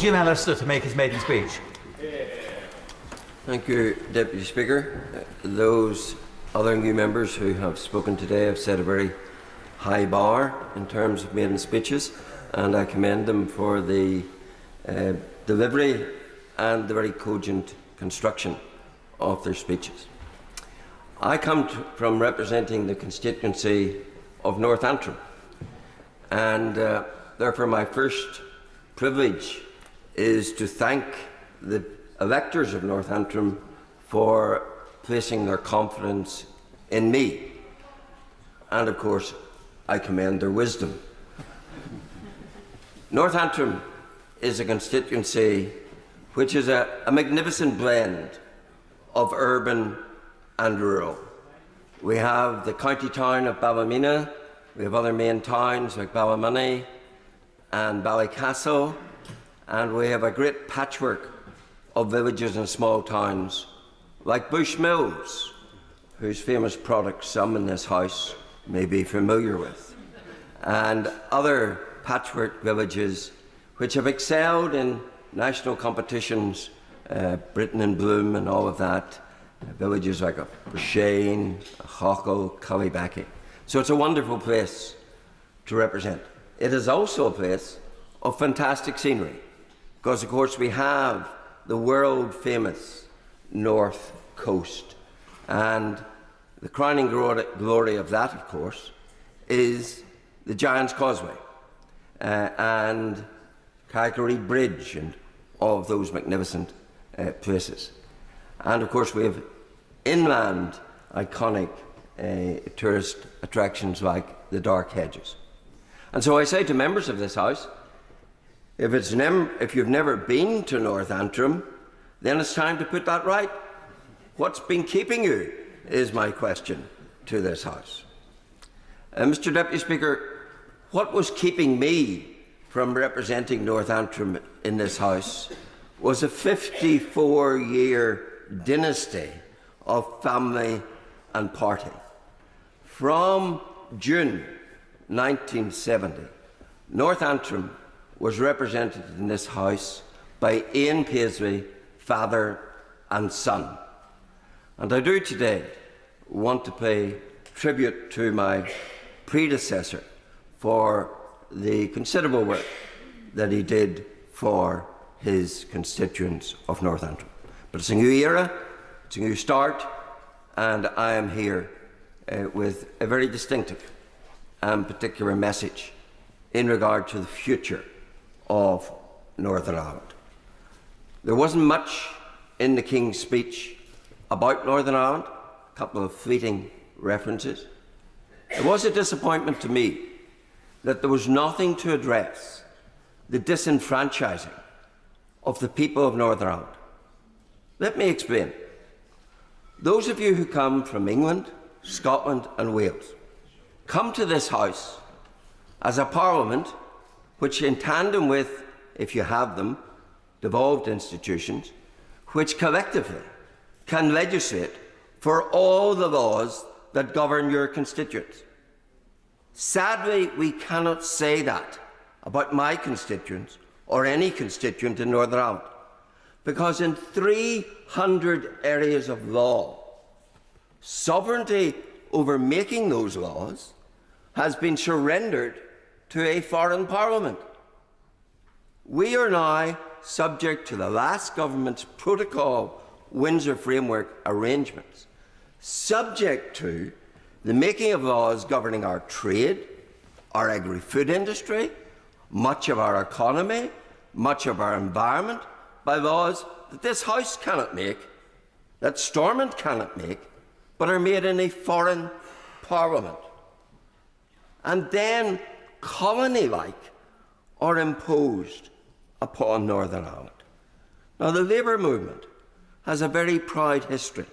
Jim Allister to make his maiden speech. Thank you, Deputy Speaker. Those other new members who have spoken today have set a very high bar in terms of maiden speeches, and I commend them for the delivery and the very cogent construction of their speeches. I come from representing the constituency of North Antrim, and therefore my first privilege is to thank the electors of North Antrim for placing their confidence in me, and of course I commend their wisdom. North Antrim is a constituency which is a magnificent blend of urban and rural. We have the county town of Ballymena, we have other main towns like Ballymoney and Ballycastle, and we have a great patchwork of villages and small towns like Bushmills, whose famous products some in this House may be familiar with, and other patchwork villages which have excelled in national competitions, Britain in Bloom and all of that, villages like Bashane, Hockle, Cullybacky. So it's a wonderful place to represent. It is also a place of fantastic scenery, because of course we have the world-famous North Coast, and the crowning glory of that, of course, is the Giant's Causeway and Calgary Bridge and all of those magnificent places. And of course we have inland iconic tourist attractions like the Dark Hedges. And so I say to members of this House, if you've never been to North Antrim, then it's time to put that right. What's been keeping you is my question to this House. Mr. Deputy Speaker, what was keeping me from representing North Antrim in this House was a 54-year dynasty of family and party. From June 1970, North Antrim was represented in this House by Ian Paisley, father and son. And I do today want to pay tribute to my predecessor for the considerable work that he did for his constituents of North Antrim. But it's a new era, it's a new start, and I am here with a very distinctive and particular message in regard to the future of Northern Ireland. There wasn't much in the King's speech about Northern Ireland, a couple of fleeting references. It was a disappointment to me that there was nothing to address the disenfranchising of the people of Northern Ireland. Let me explain. Those of you who come from England, Scotland and Wales come to this House as a Parliament which, in tandem with, if you have them, devolved institutions, which collectively can legislate for all the laws that govern your constituents. Sadly, we cannot say that about my constituents or any constituent in Northern Ireland, because in 300 areas of law, sovereignty over making those laws has been surrendered to a foreign parliament. We are now subject to the last government's protocol Windsor Framework arrangements, subject to the making of laws governing our trade, our agri-food industry, much of our economy, much of our environment, by laws that this House cannot make, that Stormont cannot make, but are made in a foreign parliament. And then, colony-like, are imposed upon Northern Ireland. Now, the Labour movement has a very proud history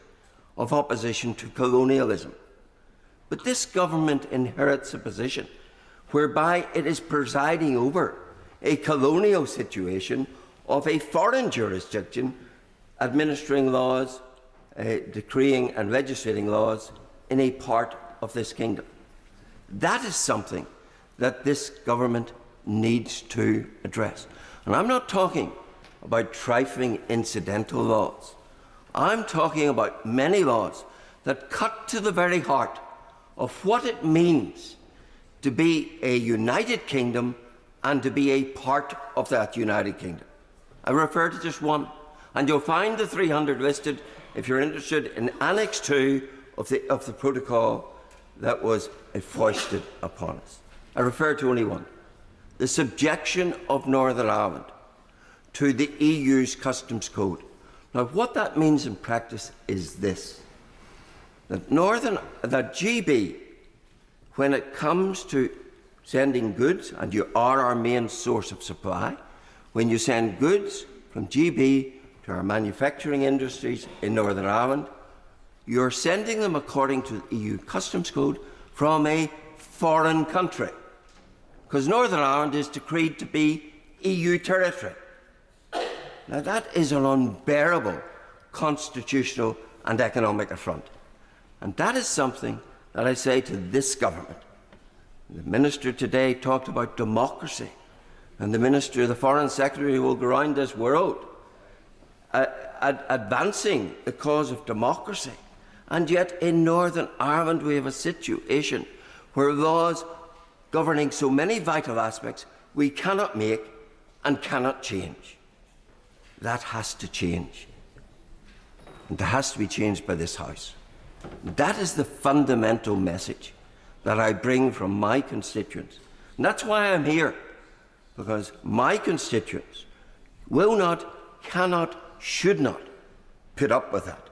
of opposition to colonialism. But this government inherits a position whereby it is presiding over a colonial situation of a foreign jurisdiction administering laws, decreeing and legislating laws in a part of this kingdom. That is something that this government needs to address. And I'm not talking about trifling incidental laws. I'm talking about many laws that cut to the very heart of what it means to be a United Kingdom and to be a part of that United Kingdom. I refer to just one, and you'll find the 300 listed if you're interested in Annex 2 of the protocol that was foisted upon us. I refer to only one: the subjection of Northern Ireland to the EU's customs code. Now, what that means in practice is this: that GB, when it comes to sending goods, and you are our main source of supply, when you send goods from GB to our manufacturing industries in Northern Ireland, you're sending them according to the EU customs code from a foreign country, because Northern Ireland is decreed to be EU territory. Now, that is an unbearable constitutional and economic affront. And that is something that I say to this government. The Minister today talked about democracy, and the Minister, the Foreign Secretary, will go around this world advancing the cause of democracy. And yet in Northern Ireland we have a situation where laws governing so many vital aspects we cannot make and cannot change. That has to change. And it has to be changed by this House. That is the fundamental message that I bring from my constituents. And that's why I'm here, because my constituents will not, cannot, should not put up with that,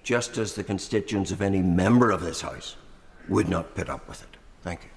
just as the constituents of any member of this House would not put up with it. Thank you.